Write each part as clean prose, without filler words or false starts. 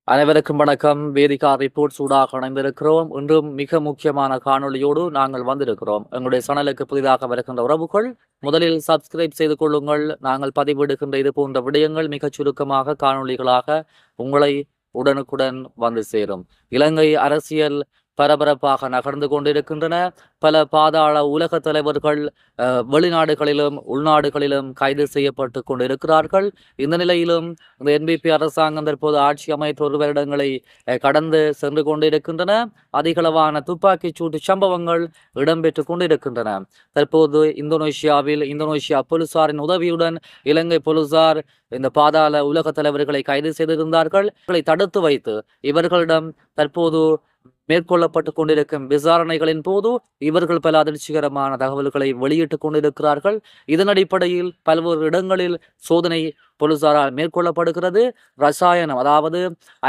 அனைவருக்கும் வணக்கம். வேதிகா ரிப்போர்ட் சூடாக இணைந்திருக்கிறோம். இன்றும் மிக முக்கியமான காணொளியோடு நாங்கள் வந்திருக்கிறோம். எங்களுடைய சேனலுக்கு புதிதாக வருகின்ற உறவுகள் முதலில் சப்ஸ்கிரைப் செய்து கொள்ளுங்கள். நாங்கள் பதிவிடுகின்ற இது போன்ற விடயங்கள் மிகச் சுருக்கமாக காணொளிகளாக உங்களை உடனுக்குடன் வந்து சேரும். இலங்கை அரசியல் பரபரப்பாக நகர்ந்து கொண்டிருக்கின்றன. பல பாதாள உலக தலைவர்கள் வெளிநாடுகளிலும் உள்நாடுகளிலும் கைது செய்யப்பட்டு கொண்டிருக்கிறார்கள். இந்த நிலையிலும் இந்த என்பிபி அரசாங்கம் தற்போது ஆட்சி அமைத்து ஒரு வருடங்களை கடந்து சென்று கொண்டிருக்கின்றன. அதிகளவான துப்பாக்கிச் சூட்டு சம்பவங்கள் இடம்பெற்று கொண்டிருக்கின்றன. தற்போது இந்தோனேஷியா போலீசாரின் உதவியுடன் இலங்கை போலீசார் இந்த பாதாள உலக தலைவர்களை கைது செய்திருந்தார்கள். தடுத்து வைத்து இவர்களிடம் தற்போது மேற்கொள்ளப்பட்டு கொண்டிருக்கும் விசாரணைகளின் போது இவர்கள் பல அதிர்ச்சிகரமான தகவல்களை வெளியிட்டுக் கொண்டிருக்கிறார்கள். இதன் அடிப்படையில் பல்வேறு இடங்களில் சோதனை போலீசாரால் மேற்கொள்ளப்படுகிறது. ரசாயனம், அதாவது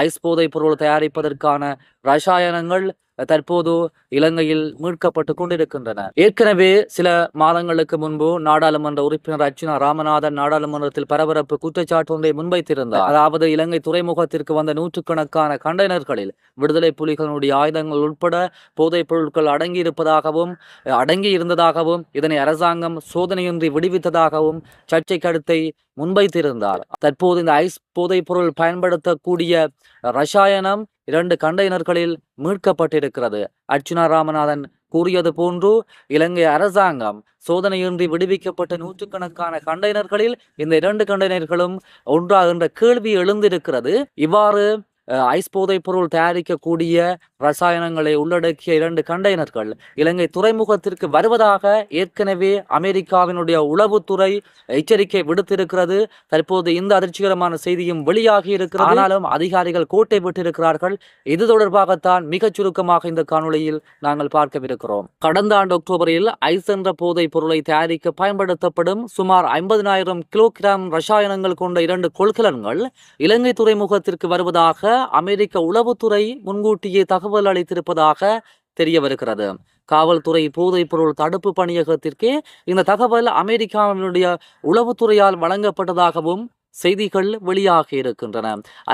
ஐஸ் போதைப் பொருள் தயாரிப்பதற்கான ரசாயனங்கள் தற்போது இலங்கையில் மீட்கப்பட்டு கொண்டிருக்கின்றன. ஏற்கனவே சில மாதங்களுக்கு முன்பு நாடாளுமன்ற உறுப்பினர் அர்ச்சுனா ராமநாதன் நாடாளுமன்றத்தில் பரபரப்பு குற்றச்சாட்டு ஒன்றை முன்வைத்திருந்தார். அதாவது இலங்கை துறைமுகத்திற்கு வந்த நூற்றுக்கணக்கான கண்டெய்னர்களில் விடுதலை புலிகளுடைய ஆயுதங்கள் உட்பட போதைப் பொருட்கள் அடங்கி இருந்ததாகவும் இதனை அரசாங்கம் சோதனையின்றி விடுவித்ததாகவும் சர்ச்சை கருத்தை முன்வைத்திருந்தார். தற்போது இந்த ஐஸ் போதைப் பொருள் பயன்படுத்தக்கூடிய ரசாயனம் 2 கண்டெய்னர்களில் மீட்கப்பட்டிருக்கிறது. அர்ச்சுனா ராமநாதன் கூறியது போன்று இலங்கை அரசாங்கம் சோதனையின்றி விடுவிக்கப்பட்ட நூற்றுக்கணக்கான கண்டெய்னர்களில் இந்த 2 கண்டெய்னர்களும் ஒன்றா என்ற கேள்வி எழுந்திருக்கிறது. இவ்வாறு ஐஸ் போதைப் பொருள் தயாரிக்கக்கூடிய ரசாயனங்களை உள்ளடக்கிய 2 கண்டெய்னர்கள் இலங்கை துறைமுகத்திற்கு வருவதாக ஏற்கனவே அமெரிக்காவினுடைய உளவுத்துறை எச்சரிக்கை விடுத்திருக்கிறது. தற்போது இந்த அதிர்ச்சிகரமான செய்தியும் வெளியாகி இருக்கிறது. ஆனாலும் அதிகாரிகள் கோட்டை விட்டிருக்கிறார்கள். இது தொடர்பாகத்தான் மிகச் சுருக்கமாக இந்த காணொளியில் நாங்கள் பார்க்கவிருக்கிறோம். கடந்த ஆண்டு அக்டோபரில் ஐஸ் என்ற போதைப் பொருளை தயாரிக்க பயன்படுத்தப்படும் சுமார் 50,000 கிலோகிராம் ரசாயனங்கள் கொண்ட 2 கொள்கலன்கள் இலங்கை துறைமுகத்திற்கு வருவதாக அமெரிக்க உளவுத்துறை முன்கூட்டியே தகவல் அளித்திருப்பதாக தெரிய வருகிறது. காவல்துறை போதைப் பொருள் தடுப்பு பணியகத்திற்கே இந்த தகவல் அமெரிக்காவினுடைய உளவுத்துறையால் வழங்கப்பட்டதாகவும் செய்திகள் வெளியாகி இருக்கின்றன.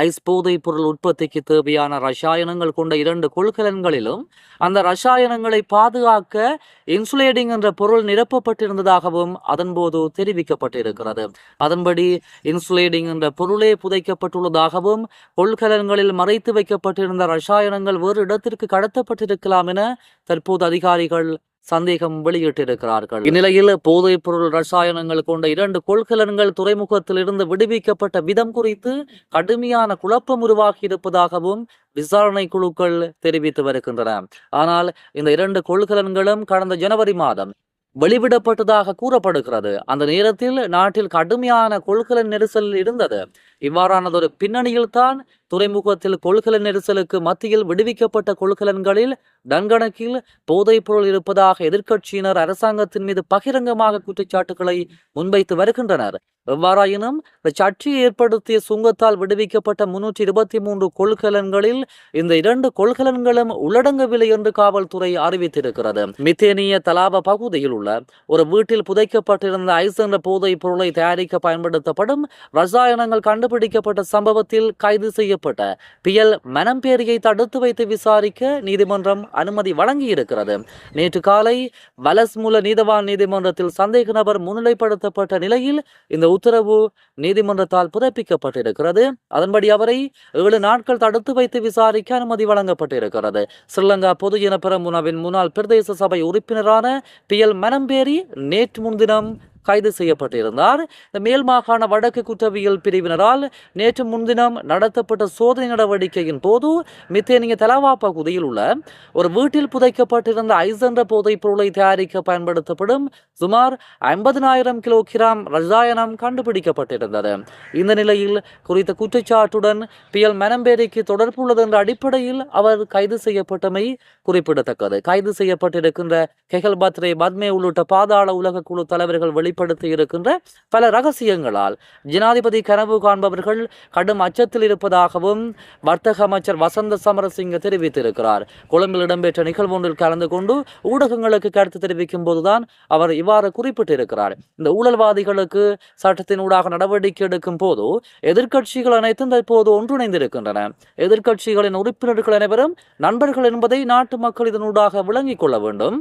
ஐஸ் போதைப் பொருள் உற்பத்திக்கு தேவையான ரசாயனங்கள் கொண்ட 2 கொள்கலன்களிலும் அந்த ரசாயனங்களை பாதுகாக்க இன்சுலேட்டிங் என்ற பொருள் நிரப்பப்பட்டிருந்ததாகவும் அதன்போது தெரிவிக்கப்பட்டிருக்கிறது. அதன்படி இன்சுலேட்டிங் என்ற பொருளே புதைக்கப்பட்டுள்ளதாகவும் கொள்கலன்களில் மறைத்து வைக்கப்பட்டிருந்த ரசாயனங்கள் வேறு இடத்திற்கு கடத்தப்பட்டிருக்கலாம் என தற்போது அதிகாரிகள் சந்தேகம் வெளியிட்டிருக்கிறார்கள். இந்நிலையில் போதைப் பொருள் ரசாயனங்கள் கொண்ட 2 கொள்கலன்கள் துறைமுகத்தில் இருந்து விடுவிக்கப்பட்ட விதம் குறித்து கடுமையான குழப்பம் உருவாகி இருப்பதாகவும் விசாரணை குழுக்கள் தெரிவித்து வருகின்றன. ஆனால் இந்த 2 கொள்கலன்களும் கடந்த ஜனவரி மாதம் வெளிவிடப்பட்டதாக கூறப்படுகிறது. அந்த நேரத்தில் நாட்டில் கடுமையான கொள்கலன் நெரிசல் இருந்தது. இவ்வாறானதொரு பின்னணியில் தான் துறைமுகத்தில் கொள்கலன் நெரிசலுக்கு மத்தியில் விடுவிக்கப்பட்ட கொள்கலன்களில் டன்கணக்கில் போதைப் பொருள் இருப்பதாக எதிர்க்கட்சியினர் அரசாங்கத்தின் மீது பகிரங்கமாக குற்றச்சாட்டுகளை முன்வைத்து வருகின்றனர். எவ்வாறாயினும் சர்ச்சையை ஏற்படுத்திய சுங்கத்தால் விடுவிக்கப்பட்ட 323 கொள்கலன்களில் இந்த 2 கொள்கலன்களும் உள்ளடங்கவில்லை என்று காவல்துறை அறிவித்திருக்கிறது. மித்தேனிய தலாப பகுதியில் உள்ள ஒரு வீட்டில் புதைக்கப்பட்டிருந்த ஐஸ் என்ற போதைப் பொருளை தயாரிக்க பயன்படுத்தப்படும் ரசாயனங்கள் கண்டுபிடிக்கப்பட்ட சம்பவத்தில் கைது செய்யப்பட்ட பியல் மனம்பேரியை தடுத்து வைத்து விசாரிக்க நீதிமன்றம் அனுமதி வழங்கியிருக்கிறது. நேற்று காலை வலஸ்முல நீதவான் நீதிமன்றத்தில் சந்தேக நபர் முன்னிலைப்படுத்தப்பட்ட நிலையில் இந்த உத்தரவு நீதிமன்றத்தால் பிறப்பிக்கப்பட்டிருக்கிறது. அதன்படி அவரை 7 நாட்கள் தடுத்து வைத்து விசாரிக்க அனுமதி வழங்கப்பட்டிருக்கிறது. ஸ்ரீலங்கா பொதுஜன பெரமுனவின் முன்னாள் பிரதேச சபை உறுப்பினரான பியல் மனம்பேரி நேற்று முன்தினம் கைது செய்யப்பட்டிருந்தார். இந்த மேல் மாகாண வடக்கு குற்றவியல் பிரிவினரால் நேற்று முன்தினம் நடத்தப்பட்ட சோதனை நடவடிக்கையின் போது மித்தேனிய தலாவா பகுதியில் உள்ள ஒரு வீட்டில் புதைக்கப்பட்டிருந்த ஐஸ் என்ற போதைப் பொருளை தயாரிக்க பயன்படுத்தப்படும் சுமார் 50,000 கிலோகிராம் ரசாயனம் கண்டுபிடிக்கப்பட்டிருந்தது. இந்த நிலையில் குறித்த குற்றச்சாட்டுடன் பியல் மனம்பேரிக்கு தொடர்புள்ளது என்ற அடிப்படையில் அவர் கைது செய்யப்பட்டமை குறிப்பிடத்தக்கது. கைது செய்யப்பட்டிருக்கின்ற கெகல் பத்ரே பத்மே உள்ளிட்ட பாதாள உலக குழு தலைவர்கள் வெளிப்படுத்தி இருக்கின்ற பல ரகசியங்களால் ஜனாதிபதி கனவு காண்பவர்கள் கடும் அச்சத்தில் இருப்பதாகவும் வர்த்தக அமைச்சர் வசந்த சமரசிங்க தெரிவித்திருக்கிறார். கொழும்பில் இடம்பெற்ற நிகழ்வு ஒன்றில் கலந்து கொண்டு ஊடகங்களுக்கு கருத்து தெரிவிக்கும் போதுதான் அவர் இவ்வாறு குறிப்பிட்டிருக்கிறார். இந்த ஊழல்வாதிகளுக்கு சட்டத்தினூடாக நடவடிக்கை எடுக்கும் போது எதிர்க்கட்சிகள் அனைத்தும் தற்போது ஒன்றிணைந்திருக்கின்றன. எதிர்க்கட்சிகளின் உறுப்பினர்கள் அனைவரும் நண்பர்கள் என்பதை நாட்டு மக்கள் இதனூடாக விளங்கிக் கொள்ள வேண்டும்.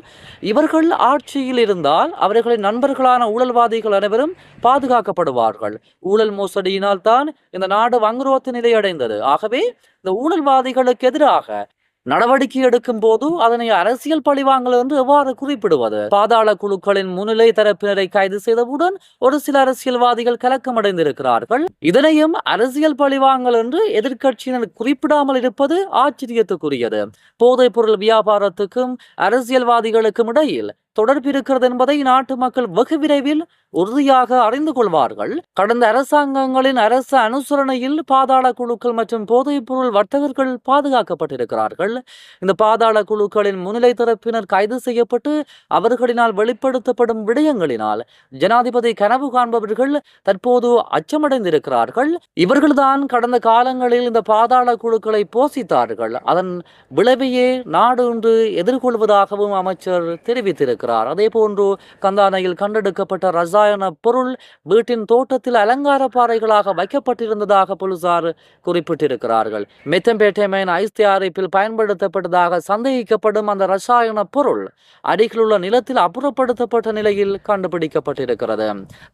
இவர்கள் ஆட்சியில் இருந்தால் அவர்களின் நண்பர்களான ஊழல்வாதிகள் அனைவரும் பாதுகாக்கப்படுவார்கள். ஊழல் மோசடியினால் தான் இந்த நாடு வங்குரோத்து நிலை அடைந்தது. ஆகவே இந்த ஊழல்வாதிகளுக்கு எதிராக நடவடிக்கை எடுக்கும் போது அதனை அரசியல் பழிவாங்கல் என்று எவ்வாறு குறிப்பிடுவது? பாதாள குழுக்களின் முன்னிலை தரப்பினரை கைது செய்தவுடன் ஒரு சில அரசியல்வாதிகள் கலக்கமடைந்திருக்கிறார்கள். இதனையும் அரசியல் பழிவாங்கல் என்று எதிர்க்கட்சியினர் குறிப்பிடாமல் இருப்பது ஆச்சரியத்துக்குரியது. போதைப் பொருள் வியாபாரத்துக்கும் அரசியல்வாதிகளுக்கும் இடையில் தொடர்பு இருக்கிறது என்பதை நாட்டு மக்கள் வெகு விரைவில் உறுதியாக அறிந்து கொள்வார்கள். கடந்த அரசாங்கங்களின் அரசு அனுசரணையில் பாதாள குழுக்கள் மற்றும் போதைப் பொருள் வர்த்தகர்கள் பாதுகாக்கப்பட்டிருக்கிறார்கள். இந்த பாதாள குழுக்களின் முன்னிலை தரப்பினர் கைது செய்யப்பட்டு அவர்களினால் வெளிப்படுத்தப்படும் விடயங்களினால் ஜனாதிபதி கனவு காண்பவர்கள் தற்போது அச்சமடைந்திருக்கிறார்கள். இவர்கள்தான் கடந்த காலங்களில் இந்த பாதாள குழுக்களை போஷித்தார்கள். அதன் விளைவையே நாடு இன்று எதிர்கொள்வதாகவும் அமைச்சர் தெரிவித்திருக்கிறார். அதே போன்று கந்தானையில் கண்டெடுக்கப்பட்ட ரசாயன பொருள் வீட்டின் தோட்டத்தில் அலங்கார பாறைகளாக வைக்கப்பட்டிருந்ததாக போலீசார் குறிப்பிட்டிருக்கிறார்கள். மெத்தம்பேட்டமைன் ஐஸ் தயாரிப்பில் பயன்படுத்தப்பட்டதாக சந்தேகிக்கப்படும் அந்த ரசாயன பொருள் அருகிலுள்ள நிலத்தில் அப்புறப்படுத்தப்பட்ட நிலையில் கண்டுபிடிக்கப்பட்டிருக்கிறது.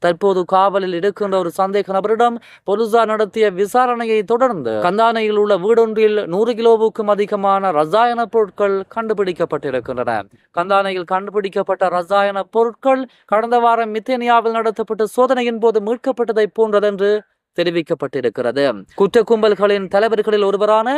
தற்போது காவலில் இருக்கின்ற ஒரு சந்தேக நபரிடம் போலீசார் நடத்திய விசாரணையை தொடர்ந்து கந்தானையில் உள்ள வீடொன்றில் 100 கிலோவுக்கும் அதிகமான ரசாயன பொருட்கள் கண்டுபிடிக்கப்பட்டிருக்கின்றன. கந்தானையில் கண்டுபிடிக்கப்பட்ட ரசாயன பொருட்கள் கடந்த வாரம் மித்தேனியாவில் நடத்தப்பட்ட சோதனையின் போது மீட்கப்பட்டதை போன்றதென்று தெரிவிக்கப்பட்டிருக்கிறது. குற்ற கும்பல்களின் தலைவர்களில் ஒருவரான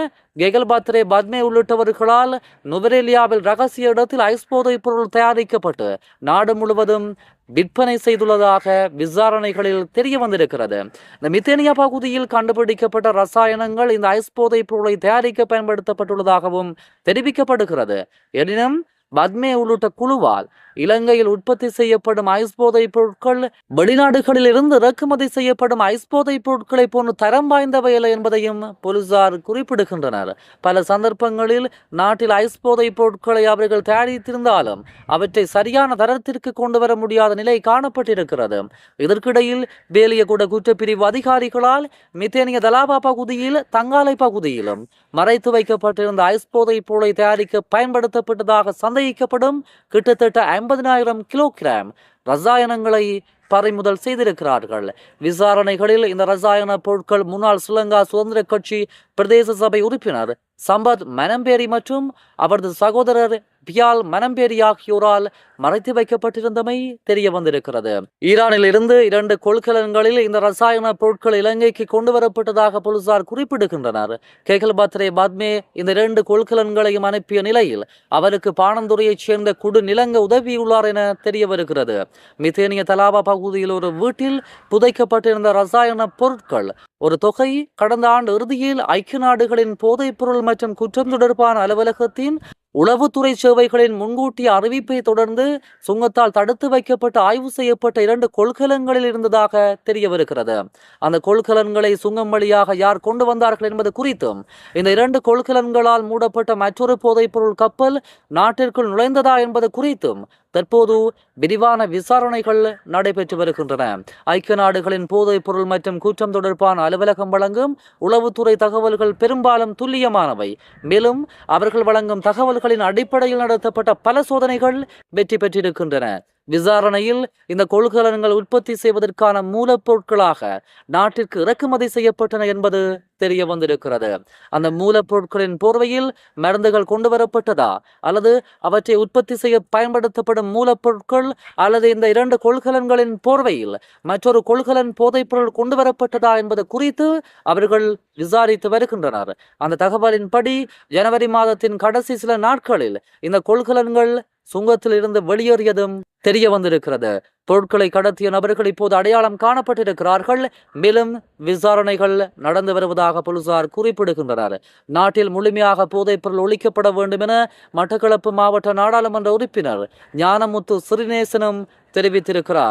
கெகல்பாத்ரே பத்மே உள்ளிட்டவர்களால் நுவரேலியாவில் ரகசிய இடத்தில் ஐஸ் போதைப் பொருள் தயாரிக்கப்பட்டு நாடு முழுவதும் விற்பனை செய்துள்ளதாக விசாரணைகளில் தெரிய வந்திருக்கிறது. இந்த மித்தேனியா பகுதியில் கண்டுபிடிக்கப்பட்ட ரசாயனங்கள் இந்த ஐஸ் போதைப் பொருளை தயாரிக்க பயன்படுத்தப்பட்டுள்ளதாகவும் தெரிவிக்கப்படுகிறது. எனினும் பத்மே உள்ளிட்ட குழுவால் இலங்கையில் உற்பத்தி செய்யப்படும் ஐஸ் போதைப் பொருட்கள் வெளிநாடுகளில் இருந்து இறக்குமதி செய்யப்படும் ஐஸ் போதைப் பொருட்களை போன்று தரம் வாய்ந்தவை அல்ல என்பதையும் போலீசார் குறிப்பிடுகின்றனர். பல சந்தர்ப்பங்களில் நாட்டில் ஐஸ் போதைப் பொருட்களை அவர்கள் தயாரித்திருந்தாலும் அவற்றை சரியான தரத்திற்கு கொண்டு வர முடியாத நிலை காணப்பட்டிருக்கிறது. இதற்கிடையில் வேலியகுட குற்றப்பிரிவு அதிகாரிகளால் மித்தேனிய தலாபா பகுதியில் தங்காலை பகுதியிலும் மறைத்து வைக்கப்பட்டிருந்த ஐஸ் போதைப் பொருளை தயாரிக்க பயன்படுத்தப்பட்டதாக சந்தேகிக்கப்படும் கிட்டத்தட்ட 50,000 கிலோகிராம் ரசாயனங்களை பறிமுதல் செய்திருக்கிறார்கள். விசாரணைகளில் இந்த ரசாயன பொருட்கள் முன்னாள் ஸ்ரீலங்கா சுதந்திர கட்சி பிரதேச சபை உறுப்பினர் சம்பத் மனம்பேரி மற்றும் அவரது சகோதரர் பியால் மனம்பேரி ஆகியோரால் மறைத்து வைக்கப்பட்டிருந்தமை தெரிய வந்திருக்கிறது. ஈரானில் இருந்து 2 கொள்கலன்களில் இந்த ரசாயன பொருட்கள் இலங்கைக்கு கொண்டு வரப்பட்டதாக போலீசார் குறிப்பிடுகின்றனர். கெகல்பாத்ரே பத்மே இந்த 2 கொள்கலன்களையும் அனுப்பிய நிலையில் அவருக்கு பாணந்துறையைச் சேர்ந்த குடு நிலங்க உதவியுள்ளார் என தெரிய வருகிறது. மித்தேனிய தலாபா பகுதியில் ஒரு வீட்டில் புதைக்கப்பட்டிருந்த ரசாயன பொருட்கள் ஒரு தொகை கடந்த ஆண்டு இறுதியில் ஐக்கிய நாடுகளின் போதைப் பொருள் மற்றும் குற்றம் தொடர்பான அலுவலகத்தின் உளவுத்துறை சேவைகளின் முன்கூட்டிய அறிவிப்பை தொடர்ந்து சுங்கத்தால் தடுத்து வைக்கப்பட்டு ஆய்வு செய்யப்பட்ட 2 கொள்கலன்களில் இருந்ததாக தெரிய வருகிறது. அந்த கொள்கலன்களை சுங்கம் வழியாக யார் கொண்டு வந்தார்கள் என்பது குறித்தும் இந்த 2 கொள்கலன்களால் மூடப்பட்ட மற்றொரு போதைப் பொருள் கப்பல் நாட்டிற்குள் நுழைந்ததா என்பது குறித்தும் தற்போது விரிவான விசாரணைகள் நடைபெற்று வருகின்றன. ஐக்கிய நாடுகளின் போதைப் பொருள் மற்றும் குற்றம் தொடர்பான அலுவலகம் வழங்கும் உளவுத்துறை தகவல்கள் பெரும்பாலும் துல்லியமானவை. மேலும் அவர்கள் வழங்கும் தகவல்களின் அடிப்படையில் நடத்தப்பட்ட பல சோதனைகள் வெற்றி பெற்றிருக்கின்றன. விசாரணையில் இந்த கொள்கலன்கள் உற்பத்தி செய்வதற்கான மூலப்பொருட்களாக நாட்டிற்கு இறக்குமதி செய்யப்பட்டன என்பது தெரிய வந்திருக்கிறது. அந்த மூலப்பொருட்களின் போர்வையில் மருந்துகள் கொண்டு வரப்பட்டதா அல்லது அவற்றை உற்பத்தி செய்ய பயன்படுத்தப்படும் மூலப்பொருட்கள் அல்லது இந்த 2 கொள்கலன்களின் போர்வையில் மற்றொரு கொள்கலன் போதைப் பொருள் கொண்டு வரப்பட்டதா என்பது குறித்து அவர்கள் விசாரித்து வருகின்றனர். அந்த தகவலின்படி ஜனவரி மாதத்தின் கடைசி சில நாட்களில் இந்த கொள்கலன்கள் சுங்கத்தில் இருந்து வெளியேறியதும் தெரிய வந்திருக்கிறது. பொருட்களை கடத்திய நபர்கள் இப்போது அடையாளம் காணப்பட்டிருக்கிறார்கள். மேலும் விசாரணைகள் நடந்து வருவதாக போலீசார் குறிப்பிடுகின்றனர். நாட்டில் முழுமையாக போதைப் பொருள் ஒழிக்கப்பட வேண்டும் என மட்டக்களப்பு மாவட்ட நாடாளுமன்ற உறுப்பினர் ஞானமுத்து சிறிநேசனும் தெரிவித்திருக்கிறார்.